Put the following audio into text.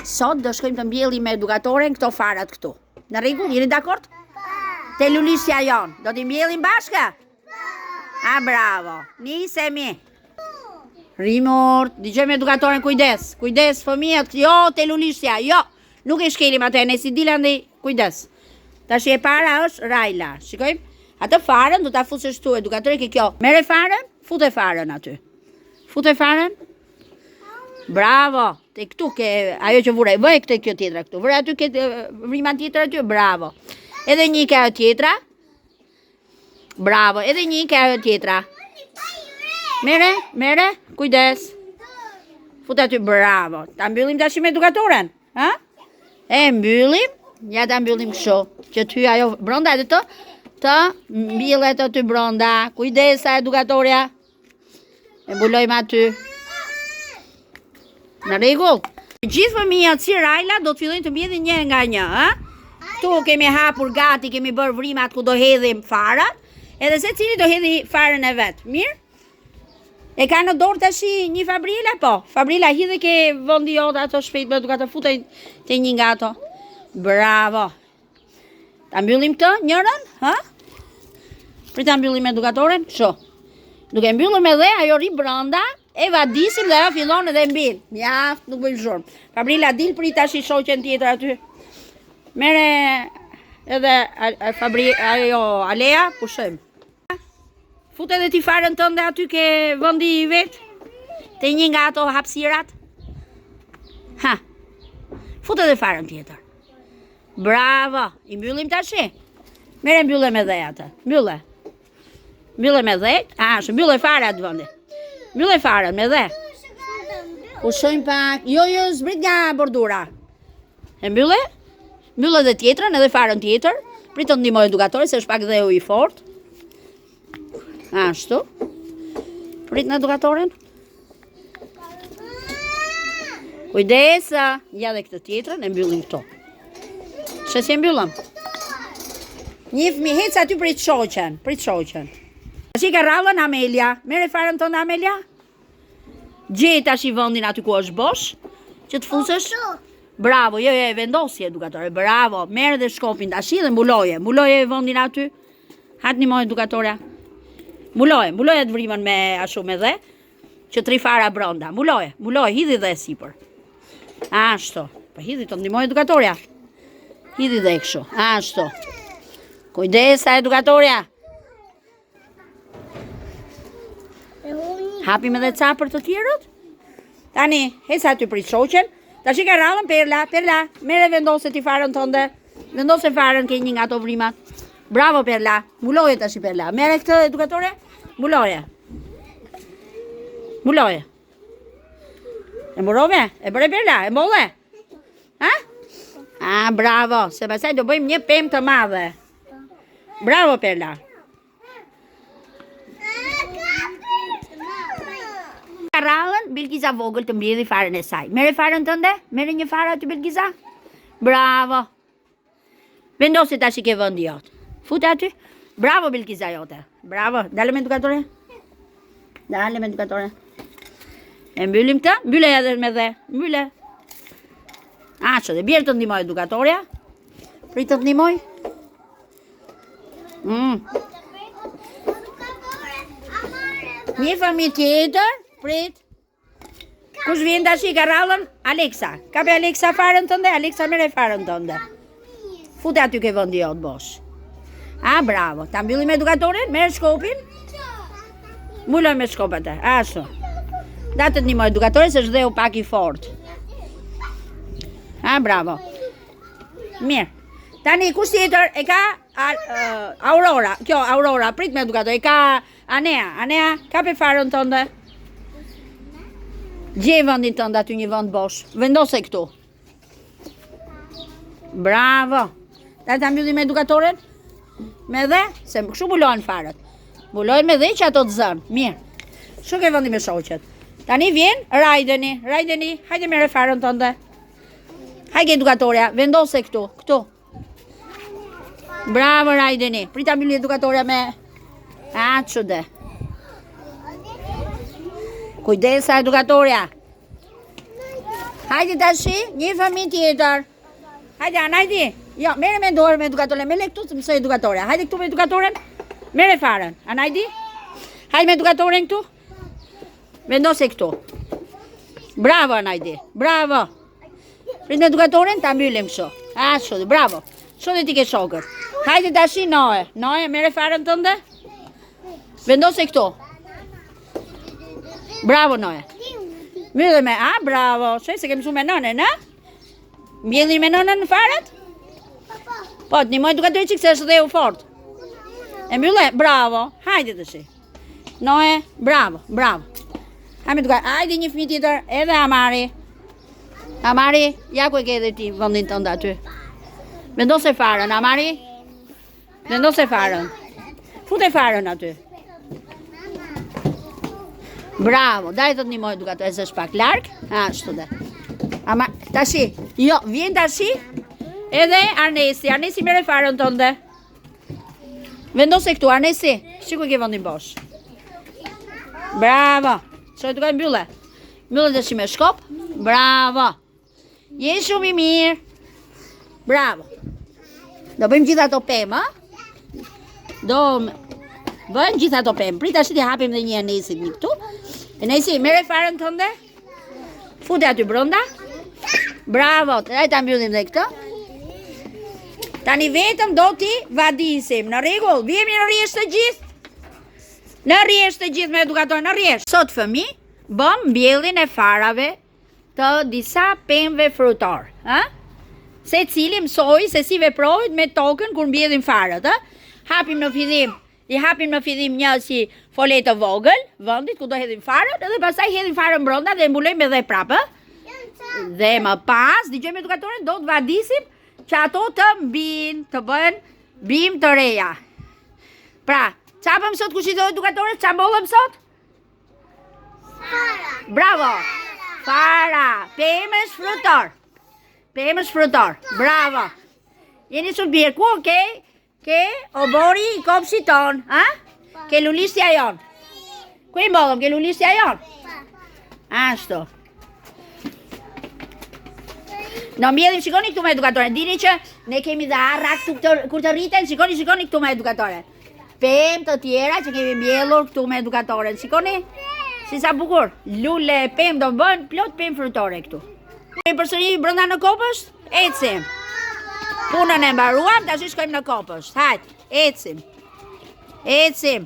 Sot do shkojmë të mbjellim me edukatoren këto farat këtu. Në rregull, jeni dakord? Te Lulisja jon, do t'i mbjellim bashkë? A, bravo. Nisemi. Rimort, dëgjojmë edukatoren, kujdes. Kujdes fëmijët, jo te Lulisja, jo. Nuk e shkelim atë, ne si dilan dhe kujdes. Tash e para është Rajla. Shikojmë? Atë farën do ta futesh tu, edukatori ke kjo. Merre farën, fute farën aty. Fute farën. Bravo. Te këtu ke ajo që vure. Vë këtë kjo tjetra këtu. Vure aty ke vriman tjetër aty. Bravo. Edhe një ke ajo tjetra. Bravo. Edhe një ke ajo tjetra. Mere. Kujdes. Fute aty. Bravo. Ta mbyllim tash me edukatoren. Ha? E mbyllim. Ja ta mbyllim kështu. Që ty ajo brenda edhe të mbyllet aty brenda. Kujdesa edukatorja. E mbulojmë aty. Në rregull. Gjithë fëmijët si Rajla do të fillojnë të mbjedhin një nga një, ha? Ktu kemi hapur gati, kemi bërë vrimat ku do hedhim farat, edhe secili do hedhi farën e vet. Mirë? E ka në dorë tash një Fabrila, po. Fabrila hidhe ke vendi jot ato shpejt me edukator futej te një nga ato. Bravo. Ta mbyllim këtë njërën, ha? Prita mbyllim edukatoren, kështu. Duke mbyllur edhe ajo ri brenda, e vadisim dhe ajo fillon edhe mbil. Mjaft, nuk bëjmë zhurmë. Fabrila dil prit tash shoqen tjetër aty. Mere edhe ajo Alea, pushojmë. Fut edhe ti farën tënde aty ke vendi i vet. Te një nga ato hapësirat. Ha. Fut edhe farën tjetër. Bravo. I mbyllim tash. Mere mbyllem edhe atë. Mbyllem edhe. Mbyllë fara atë vendi. Mbyllë farën me dhe. Pushojmë pak. Jo, zbrit nga bordura. E mbyllë? Mbyllë edhe tjetrën, edhe farën tjetër. Pritë të ndihmoj edukatori, se është pak dhe u i fort. Ashtu. Pritë në edukatorin. Kujdesa. Ja dhe këtë tjetrën, e mbyllim këto. Që si e mbyllëm? Një fëmi, hec aty prit shoqen. Tash i ka rallën Amelia. Mere farën tonë Amelia. Gjej tash i vendin aty ku është bosh, që të fusesh. Bravo, jo, vendosi edukatore. Bravo. Merë dhe shkopin tash dhe mbuloje. Mbuloje vendin aty. Hat një moj edukatorja. Mbuloje të vrimën me ashtu me dhe, që 3 fara brenda. Mbuloje, hidhi dhe sipër. Ashtu. Po hidhi të ndihmoj edukatorja. Hidhi dhe kështu. Ashtu. Kujdesa edukatorja. Hapim edhe ca për të tjerët. Tani, hec aty prit shoqen. Tash i ka rallën Perla. Mere vendose ti farën tënde. Vendose farën ke një nga ato vrimat. Bravo Perla. Mbuloje tash i Perla. Mere këtë edukatore. Mbuloje. E mburove? E bëre Perla? E mbolle? Ha? Bravo. Se pasaj do bëjmë një pemë të madhe. Bravo Perla. Rallën, Bilgiza vogël të mbjedhi farën e saj. Mere farën tënde? Mere një farë aty Bilgiza? Bravo. Vendosi tash i ke vendi jot. Fut aty. Bravo Bilgiza jote. Bravo. Dalëm edukatore. E mbyllim këtë? Mbylle edhe me dhe. Mbylle. Ashtu, dhe bjerë të ndihmoj edukatorja. Prit të ndihmoj. Një fëmijë tjetër. Prit. Kush vjen tash i ka rallën? Aleksa. Kape Aleksa farën tënde? Aleksa mere farën tënde. Fute aty ke vendi jot bosh. Bravo. Ta mbyllim edukatorin, mere shkopin. Mbuloj me shkop atë. Ashtu. Datë një më edukatorin se është dhe u pak i fort. Bravo. Mirë. Tani kush tjetër e ka Aurora. Kjo Aurora, prit me edukator. E ka Anea, kape farën tënde. Gjej vendin tënd aty një vend bosh. Vendose këtu. Bravo. Ta mbyllim edukatoren? Me dhe? Se kështu mbulohen farët. Mbulohen me dhe që ato të zënë. Mirë. Kështu ke vendi me shoqet. Tani vjen Rajdeni, hajde mere farën tënde. Hajde edukatorja, vendose këtu. Bravo Rajdeni. Prita mbylli edukatorja me çude. Kujdesa edukatorja. Hajde tashi, një fëmijë tjetër. Hajde, Anajdi. Jo, merre me dorë me edukatoren, me lek këtu të mësoj edukatore. Hajde këtu me edukatoren. Merre farën. Anajdi. Hajde me edukatoren këtu. Vendose këtu. Bravo Anajdi. Bravo. Prit me edukatoren ta mbyllim kështu. Ashtu, bravo. Kështu dhe ti ke shokët. Hajde tashi Noe. Noe, merre farën tënde. Vendose këtu. Bravo Noe. Mbyllë me, bravo. Shoj se ke mësuar me nënën, a? Mbjellin me nënën në farët? Po, të një moj edukatori që këse është dhe u fort. E mbyllë, bravo. Hajde të shi. Noe, bravo, bravo. Hajde një fëmijë tjetër, edhe Amari. Amari, ja ku e ke edhe ti vendin tënd aty. Vendose farën, Amari. Vendose farën. Fute farën aty. Bravo, daj të një moj edukatori, e zë shpak larg. Ashtu dhe. Tashi, jo, vjen tashi. Edhe Arnesi, Arnesi merre farën tënde. Vendose këtu, Arnesi. Shiko ke vendin bosh. Bravo. Ço të ka mbyllë. Mbyllë tashi me shkop. Bravo. Je shumë i mirë. Bravo. Do bëjmë gjithë ato pemë, a? Do bëjmë gjithë ato pemë. Prit tash ti hapim edhe një Arnesit mi këtu. Arnesi, merre farën tënde. Fute aty brenda. Bravo, daj ta mbyllim dhe këtë. Tani vetëm do t'i vadisim. Në rregull, vjemi në rresht të gjithë. Në rresht të gjithë me edukator, në rresht. Sot fëmijë, bëm mbjelljen e farave të disa pemëve frutor, Se cili mësoi se si veprohet me tokën kur mbjellim farët, Hapim në fillim një si foletë të vogël, vendit ku do hedhim farët, edhe pastaj hedhim farën brenda dhe mbulojmë edhe prapë. Dhe më pas, dëgjojmë edukatorin, do të vadisim që ato të mbin, të bëhen bim të reja. Pra, qa pëm sot kush i do edukatorit, qa mbollëm sot? Fara. Bravo. Fara. Pemësh frutor. Pemësh frutor. Bravo. Jeni shumë birë. Ku ke obori i kopshit ton, Ke lulistja jon. Ku i mbollëm, ke lulistja jon? Ashtu. Në mbjellim, shikoni këtu me edukatore. Dini që ne kemi dhe arrak kur të rriten, shikoni këtu me edukatore. Pemë të tjera që kemi mbjellur këtu me edukatoren. Shikoni, si sa bukur. Lule, pemë do bën, plot pemë frutore këtu. E përsëri brenda në kopësht, ecim. Punën e mbaruam, tash shkojmë në kopësht. Hajt, ecim. Ecim.